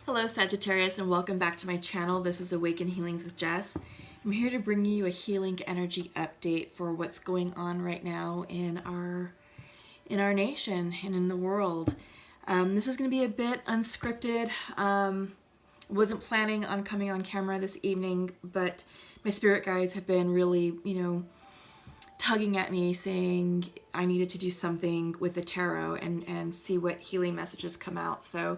Hello Sagittarius, and welcome back to my channel. This is Awaken Healings with Jess. I'm here to bring you a healing energy update for what's going on right now in our nation and in the world. This is going to be a bit unscripted. Wasn't planning on coming on camera this evening, but my spirit guides have been really, tugging at me saying I needed to do something with the tarot and see what healing messages come out. So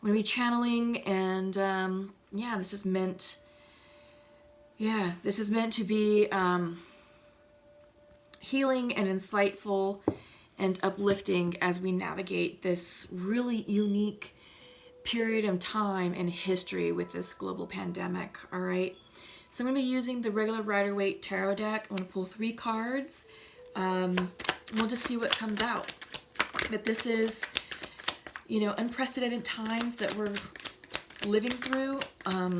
I'm going to be channeling, and this is meant to be healing and insightful and uplifting as we navigate this really unique period of time in history with this global pandemic. All right, so I'm going to be using the regular Rider-Waite tarot deck. I'm going to pull 3 cards. We'll just see what comes out. But this is, unprecedented times that we're living through. I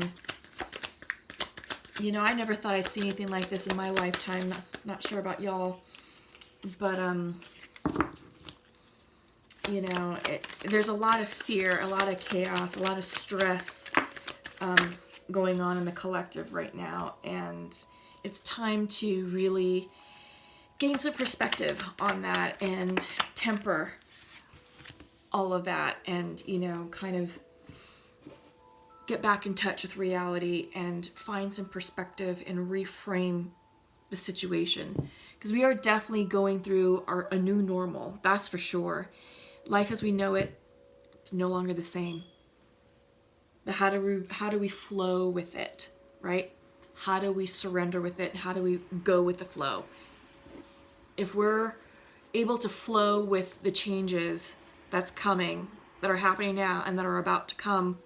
never thought I'd see anything like this in my lifetime. Not sure about y'all, but there's a lot of fear, a lot of chaos, a lot of stress going on in the collective right now, and it's time to really gain some perspective on that and temper all of that, and kind of get back in touch with reality and find some perspective and reframe the situation, because we are definitely going through a new normal. That's for sure. Life as we know it is no longer the same. But how do we flow with it, right? How do we surrender with it? How do we go with the flow? If we're able to flow with the changes that's coming, that are happening now and that are about to come,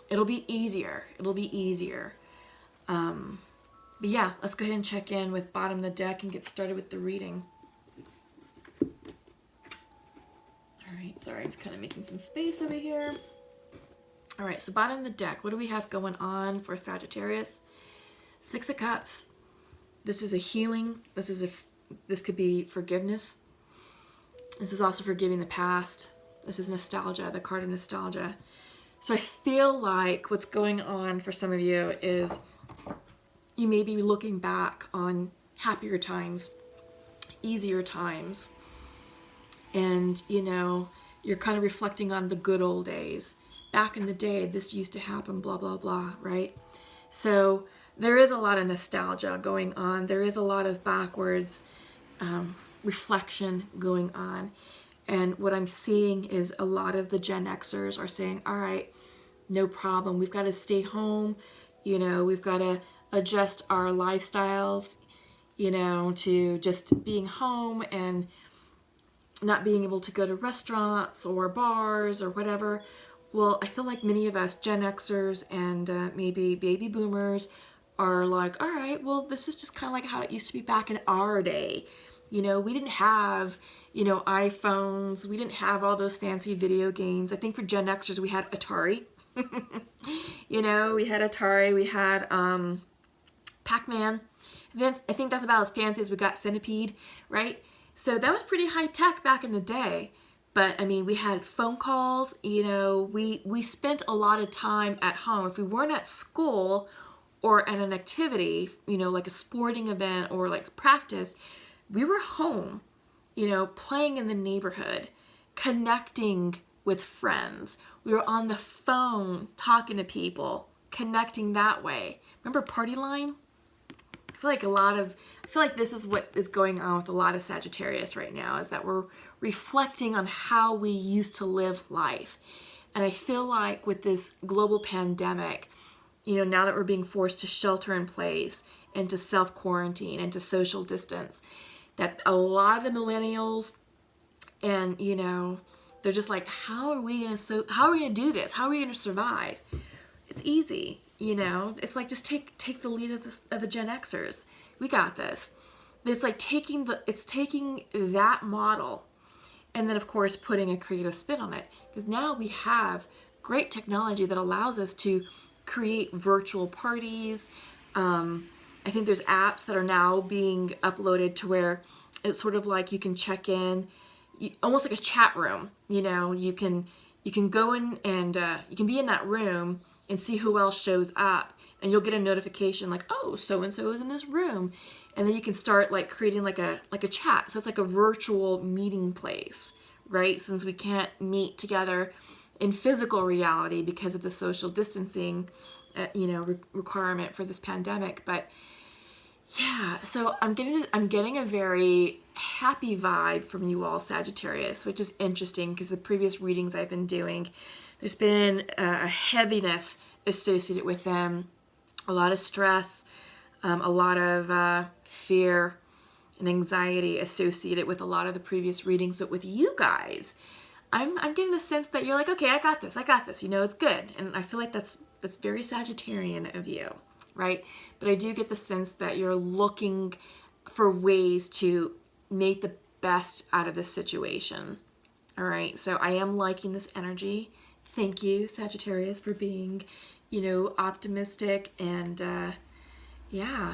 it'll be easier. But yeah, let's go ahead and check in with bottom of the deck and get started with the reading. All right, sorry, I'm just kind of making some space over here. All right, so bottom of the deck, what do we have going on for Sagittarius? 6 of Cups. This is a healing. This could be forgiveness. This is also forgiving the past. This is nostalgia, the card of nostalgia. So I feel like what's going on for some of you is you may be looking back on happier times, easier times, and you're kind of reflecting on the good old days. Back in the day, this used to happen, blah, blah, blah, right? So there is a lot of nostalgia going on. There is a lot of backwards reflection going on. And what I'm seeing is a lot of the Gen Xers are saying, all right, no problem. We've got to stay home. We've got to adjust our lifestyles, to just being home and not being able to go to restaurants or bars or whatever. Well, I feel like many of us Gen Xers and maybe baby boomers are like, all right, well, this is just kind of like how it used to be back in our day. We didn't have, iPhones. We didn't have all those fancy video games. I think for Gen Xers, we had Atari. We had Atari. We had Pac-Man. I think that's about as fancy as we got. Centipede, right? So that was pretty high tech back in the day. But I mean, we had phone calls. We spent a lot of time at home. If we weren't at school or at an activity, like a sporting event or like practice, we were home, playing in the neighborhood, connecting with friends. We were on the phone talking to people, connecting that way. Remember Party Line? I feel like this is what is going on with a lot of Sagittarius right now, is that we're reflecting on how we used to live life. And I feel like with this global pandemic, now that we're being forced to shelter in place and to self-quarantine and to social distance, that a lot of the millennials and, they're just like, how are we going to do this? How are we going to survive? It's easy, It's like, just take the lead of the Gen Xers. We got this. But it's like taking that model and then, of course, putting a creative spin on it. Because now we have great technology that allows us to create virtual parties. I think there's apps that are now being uploaded to where it's sort of like you can check in, almost like a chat room. You can You can go in and you can be in that room and see who else shows up, and you'll get a notification like, oh, so and so is in this room, and then you can start like creating like a chat. So it's like a virtual meeting place, right? Since we can't meet together in physical reality because of the social distancing, requirement for this pandemic. But yeah, so I'm getting a very happy vibe from you all, Sagittarius, which is interesting because the previous readings I've been doing, there's been a heaviness associated with them, a lot of stress, a lot of fear and anxiety associated with a lot of the previous readings. But with you guys, I'm getting the sense that you're like, okay, I got this, it's good. And I feel like that's very Sagittarian of you, right? But I do get the sense that you're looking for ways to make the best out of this situation. All right, so I am liking this energy. Thank you, Sagittarius, for being, optimistic and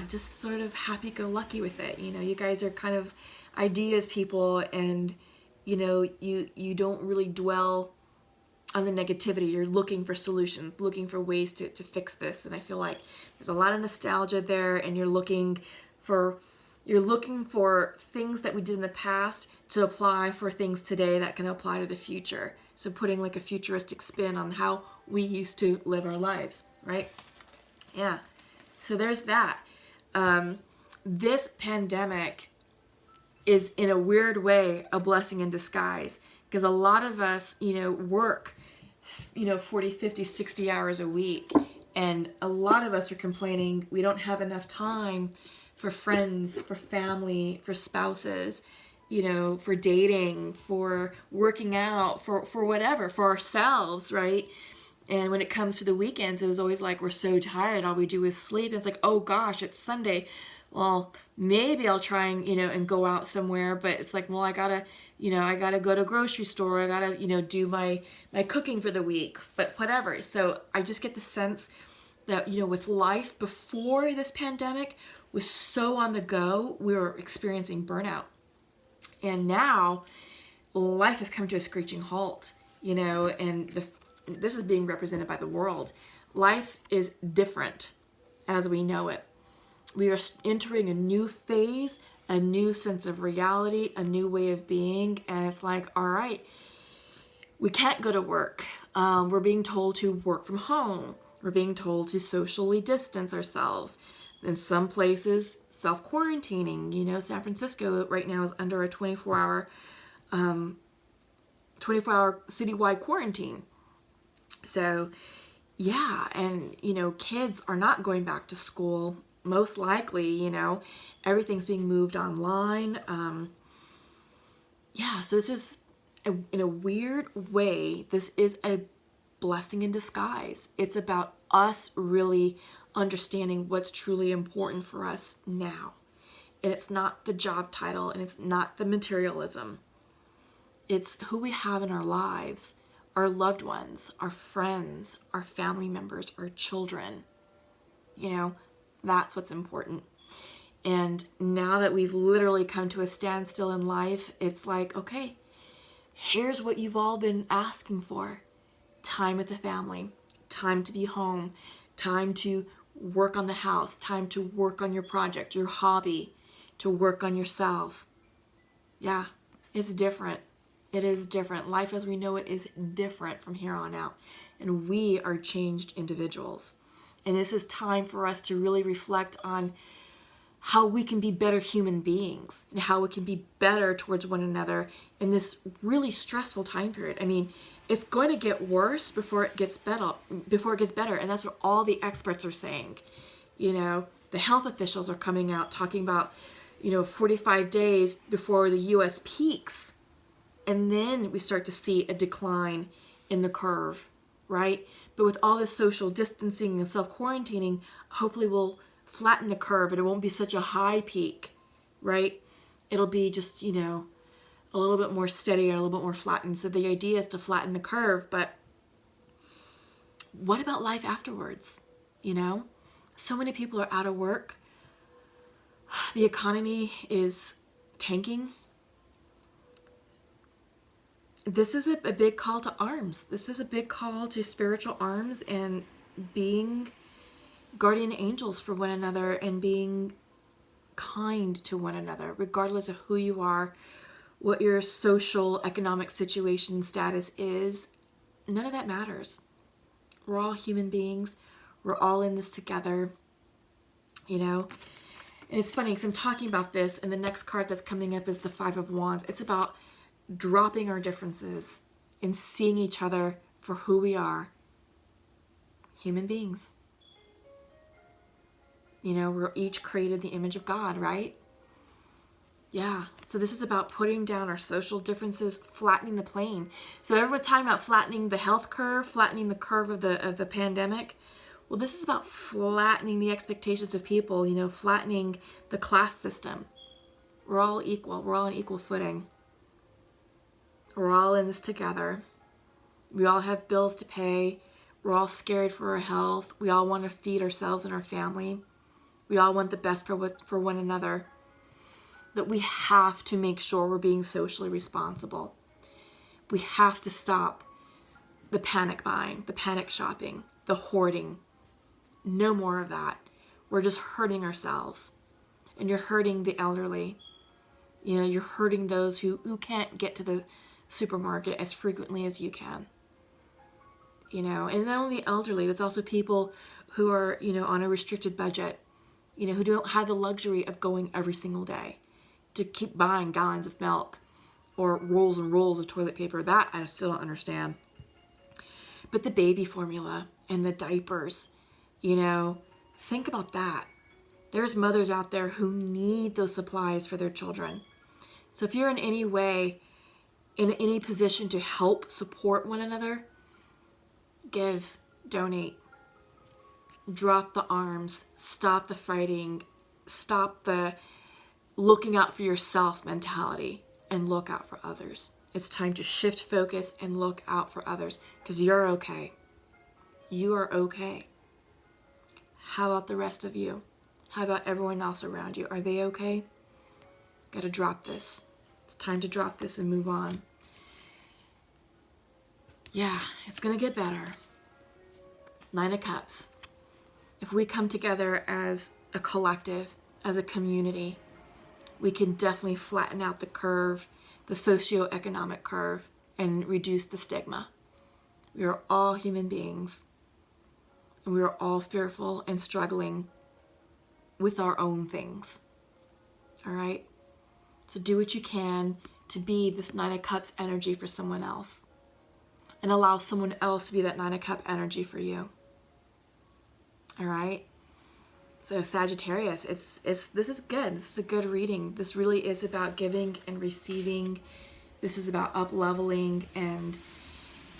just sort of happy-go-lucky with it. You guys are kind of ideas people, and you don't really dwell on the negativity. You're looking for solutions, looking for ways to fix this. And I feel like there's a lot of nostalgia there, and you're looking for things that we did in the past to apply for things today that can apply to the future. So putting like a futuristic spin on how we used to live our lives, right? Yeah. So there's that. This pandemic is in a weird way a blessing in disguise, because a lot of us, work, 40, 50, 60 hours a week. And a lot of us are complaining we don't have enough time for friends, for family, for spouses, for dating, for working out, for whatever, for ourselves, right? And when it comes to the weekends, it was always like, we're so tired, all we do is sleep. And it's like, oh gosh, it's Sunday. Well, maybe I'll try and go out somewhere, but it's like, well, I gotta go to grocery store. I gotta, do my cooking for the week, but whatever. So I just get the sense that, with life before this pandemic was so on the go, we were experiencing burnout. And now life has come to a screeching halt, and this is being represented by the world. Life is different as we know it. We are entering a new phase, a new sense of reality, a new way of being. And it's like, all right, we can't go to work. We're being told to work from home. We're being told to socially distance ourselves. In some places, self-quarantining. San Francisco right now is under a 24-hour citywide quarantine. So, yeah, and, kids are not going back to school. Most likely, everything's being moved online. So this is, in a weird way, this is a blessing in disguise. It's about us really understanding what's truly important for us now. And it's not the job title, and it's not the materialism. It's who we have in our lives, our loved ones, our friends, our family members, our children. That's what's important. And now that we've literally come to a standstill in life, it's like, okay, here's what you've all been asking for. Time with the family, time to be home, time to work on the house, time to work on your project, your hobby, to work on yourself. Yeah, it's different. It is different. Life as we know it is different from here on out. And we are changed individuals. And this is time for us to really reflect on how we can be better human beings and how we can be better towards one another in this really stressful time period. I mean, it's going to get worse before it gets better. And that's what all the experts are saying. The health officials are coming out talking about, 45 days before the U.S. peaks. And then we start to see a decline in the curve, right? But with all this social distancing and self-quarantining, hopefully we'll flatten the curve and it won't be such a high peak, right? It'll be just, a little bit more steady or a little bit more flattened. So the idea is to flatten the curve, but what about life afterwards? So many people are out of work. The economy is tanking. this is a big call to arms. This is a big call to spiritual arms and being guardian angels for one another and being kind to one another, regardless of who you are, what your social, economic situation status is. None of that matters. We're all human beings. We're all in this together, you know? And it's funny because I'm talking about this, and the next card that's coming up is the Five of Wands. It's about dropping our differences and seeing each other for who we are. Human beings. You know, we're each created in the image of God, right? Yeah. So this is about putting down our social differences, flattening the plane. So everyone's talking about flattening the health curve, flattening the curve of the pandemic. Well, this is about flattening the expectations of people, you know, flattening the class system. We're all equal. We're all on equal footing. We're all in this together. We all have bills to pay. We're all scared for our health. We all want to feed ourselves and our family. We all want the best for one another. But we have to make sure we're being socially responsible. We have to stop the panic buying, the panic shopping, the hoarding. No more of that. We're just hurting ourselves. And you're hurting the elderly. You know, you're hurting those who can't get to the supermarket as frequently as you can. You know, and it's not only the elderly, it's also people who are, you know, on a restricted budget, you know, who don't have the luxury of going every single day to keep buying gallons of milk or rolls and rolls of toilet paper. That I still don't understand. But the baby formula and the diapers, you know, think about that. There's mothers out there who need those supplies for their children. So if you're in any way, in any position to help support one another, give, donate, drop the arms, stop the fighting, stop the looking out for yourself mentality, and look out for others. It's time to shift focus and look out for others, because you're okay. You are okay. How about the rest of you? How about everyone else around you? Are they okay? Gotta drop this. It's time to drop this and move on. Yeah, it's gonna get better. Nine of Cups. If we come together as a collective, as a community, we can definitely flatten out the curve, the socioeconomic curve, and reduce the stigma. We are all human beings, and we are all fearful and struggling with our own things. All right? So do what you can to be this Nine of Cups energy for someone else, and allow someone else to be that Nine of Cup energy for you. All right? So Sagittarius, this is good. This is a good reading. This really is about giving and receiving. This is about up-leveling and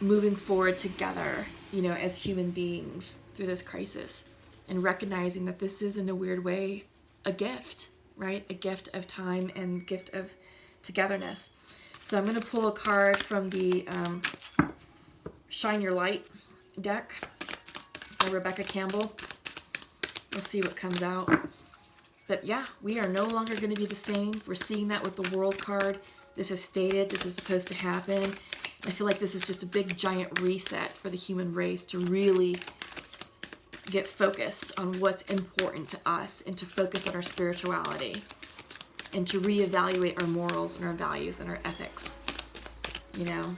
moving forward together, you know, as human beings through this crisis, and recognizing that this is, in a weird way, a gift, right? A gift of time and gift of togetherness. So I'm going to pull a card from the Shine Your Light deck by Rebecca Campbell. We'll see what comes out. But yeah, we are no longer going to be the same. We're seeing that with the World card. This has faded. This was supposed to happen. I feel like this is just a big giant reset for the human race to really get focused on what's important to us, and to focus on our spirituality, and to reevaluate our morals and our values and our ethics. You know,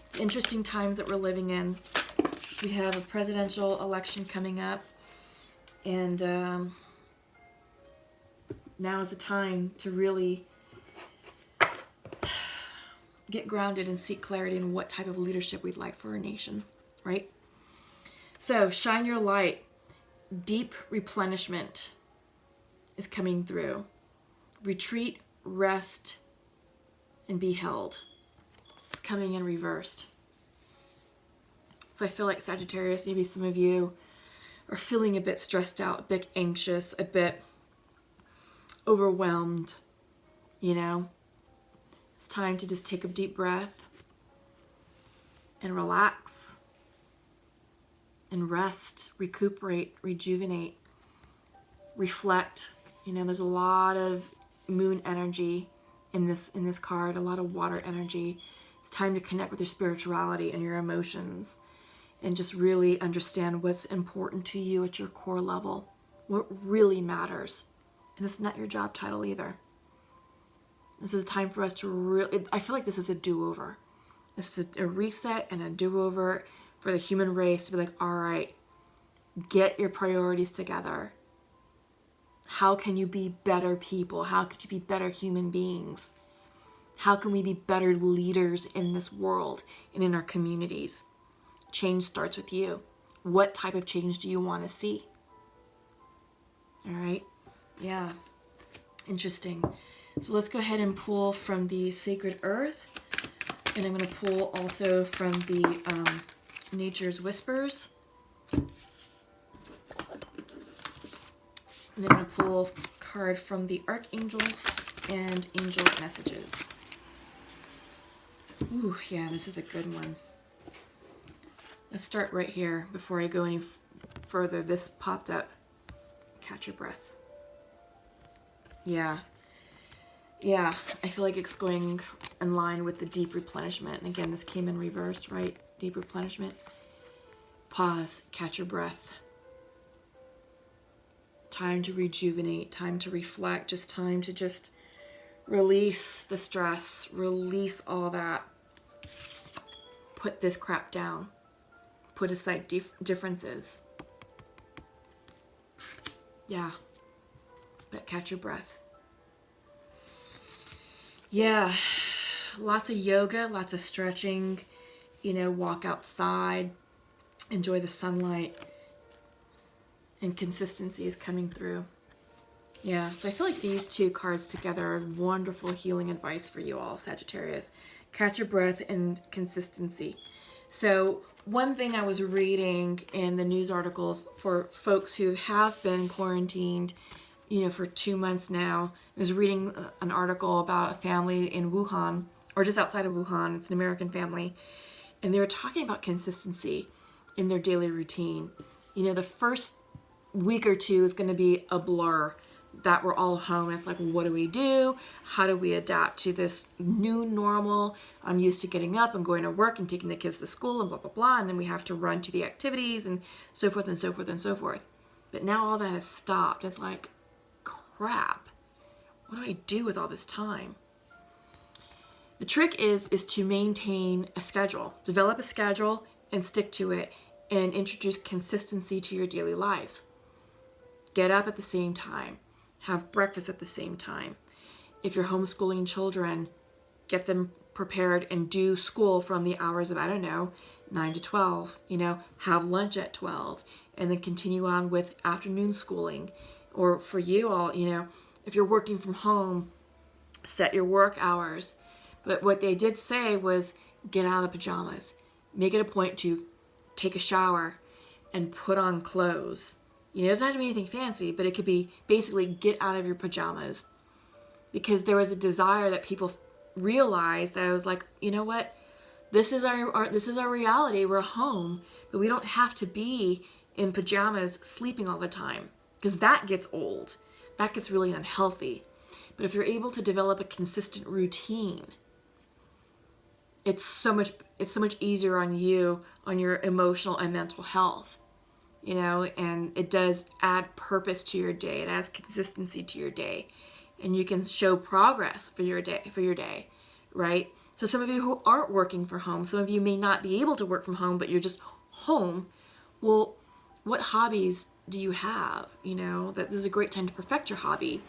it's interesting times that we're living in. We have a presidential election coming up, and now is the time to really get grounded and seek clarity in what type of leadership we'd like for our nation, right? So, shine your light. Deep replenishment is coming through. Retreat, rest, and be held. It's coming in reversed. So I feel like Sagittarius, maybe some of you are feeling a bit stressed out, a bit anxious, a bit overwhelmed, you know? It's time to just take a deep breath and relax and rest, recuperate, rejuvenate, reflect. You know, there's a lot of moon energy in this card, a lot of water energy, It's time to connect with your spirituality and your emotions and just really understand what's important to you at your core level, what really matters. And it's not your job title either. This is a time for us to really, I feel like this is a do-over. This is a reset and a do-over for the human race to be like, all right, get your priorities together. How can you be better people? How could you be better human beings? How can we be better leaders in this world and in our communities? Change starts with you. What type of change do you want to see? All right. Yeah. Interesting. So let's go ahead and pull from the Sacred Earth. And I'm going to pull also from the Nature's Whispers. And I'm going to pull a card from the Archangels and Angel Messages. Ooh, yeah, this is a good one. Let's start right here before I go any further. This popped up. Catch your breath. Yeah. Yeah, I feel like it's going in line with the deep replenishment. And again, this came in reversed, right? Deep replenishment. Pause, catch your breath. Time to rejuvenate, time to reflect, just time to just release the stress, release all that. Put this crap down. Put aside differences. Yeah. But catch your breath. Yeah. Lots of yoga, lots of stretching. You know, walk outside. Enjoy the sunlight. And consistency is coming through. Yeah, so I feel like these two cards together are wonderful healing advice for you all, Sagittarius. Catch your breath and consistency. So one thing I was reading in the news articles for folks who have been quarantined, you know, for 2 months now, I was reading an article about a family in Wuhan, or just outside of Wuhan. It's an American family. And they were talking about consistency in their daily routine. You know, the first week or two is going to be a blur that we're all home. It's like, what do we do? How do we adapt to this new normal? I'm used to getting up and going to work and taking the kids to school and blah, blah, blah. And then we have to run to the activities and so forth and so forth and so forth. But now all that has stopped. It's like, crap. What do I do with all this time? The trick is to maintain a schedule. Develop a schedule and stick to it and introduce consistency to your daily lives. Get up at the same time. Have breakfast at the same time. If you're homeschooling children, get them prepared and do school from the hours of, 9 to 12. You know, have lunch at 12 and then continue on with afternoon schooling. Or for you all, you know, if you're working from home, set your work hours. But what they did say was get out of the pajamas. Make it a point to take a shower and put on clothes. You know, it doesn't have to be anything fancy, but it could be basically get out of your pajamas. Because there was a desire that people realized that I was like, you know what? This is our reality. We're home, but we don't have to be in pajamas sleeping all the time, because that gets old. That gets really unhealthy. But if you're able to develop a consistent routine, it's so much easier on you, on your emotional and mental health. You know, and it does add purpose to your day. It adds consistency to your day. And you can show progress for your day, right? So some of you who aren't working from home, some of you may not be able to work from home, but you're just home. Well, what hobbies do you have? You know, that this is a great time to perfect your hobby,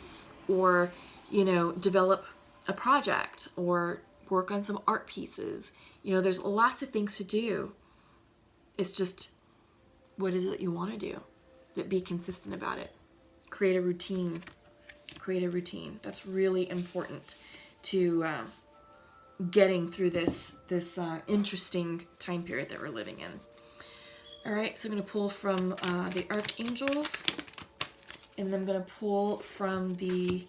or, you know, develop a project or work on some art pieces. You know, there's lots of things to do. It's just, what is it that you want to do? But be consistent about it. Create a routine. Create a routine. That's really important to getting through this interesting time period that we're living in. All right, so I'm going to pull from the Archangels, and then I'm going to pull from the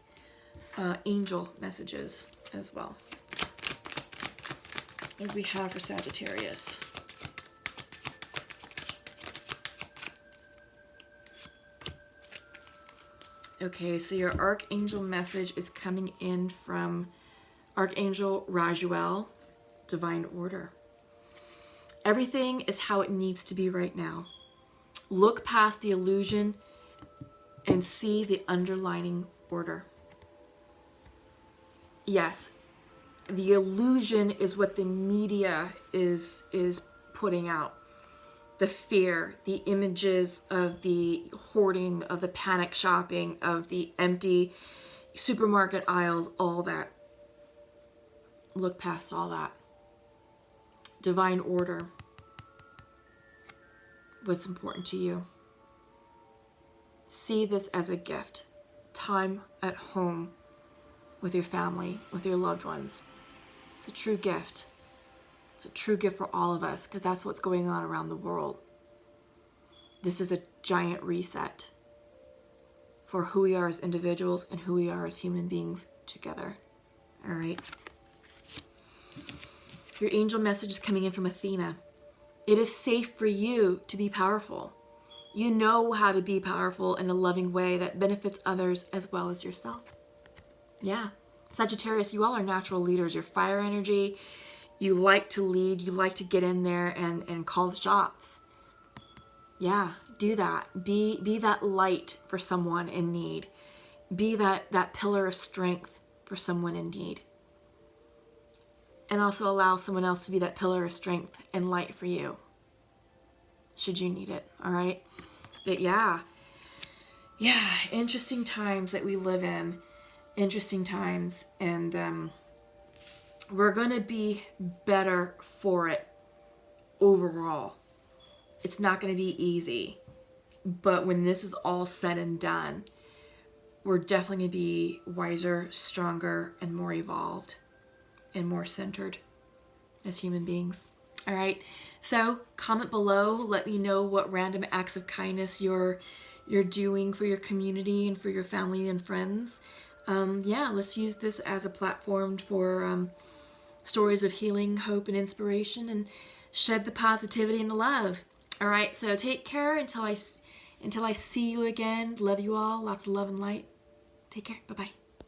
Angel Messages as well. What do we have for Sagittarius? Okay, so your Archangel message is coming in from Archangel Rajuel, divine order. Everything is how it needs to be right now. Look past the illusion and see the underlying order. Yes, the illusion is what the media is putting out. The fear, the images of the hoarding, of the panic shopping, of the empty supermarket aisles, all that. Look past all that. Divine order. What's important to you. See this as a gift. Time at home with your family, with your loved ones. It's a true gift. It's a true gift for all of us, because that's what's going on around the world. This is a giant reset for who we are as individuals and who we are as human beings together. All right. Your angel message is coming in from Athena. It is safe for you to be powerful. You know how to be powerful in a loving way that benefits others as well as yourself. Yeah. Sagittarius, you all are natural leaders. You're fire energy. You like to lead. You like to get in there and call the shots. Yeah, do that. Be that light for someone in need. Be that pillar of strength for someone in need. And also allow someone else to be that pillar of strength and light for you, should you need it. All right. But yeah, interesting times that we live in. Interesting times. And we're going to be better for it overall. It's not going to be easy. But when this is all said and done, we're definitely going to be wiser, stronger, and more evolved and more centered as human beings. All right. So comment below. Let me know what random acts of kindness you're doing for your community and for your family and friends. Let's use this as a platform for stories of healing, hope, and inspiration, and shed the positivity and the love. All right. So take care until I see you again. Love you all. Lots of love and light. Take care. Bye-bye.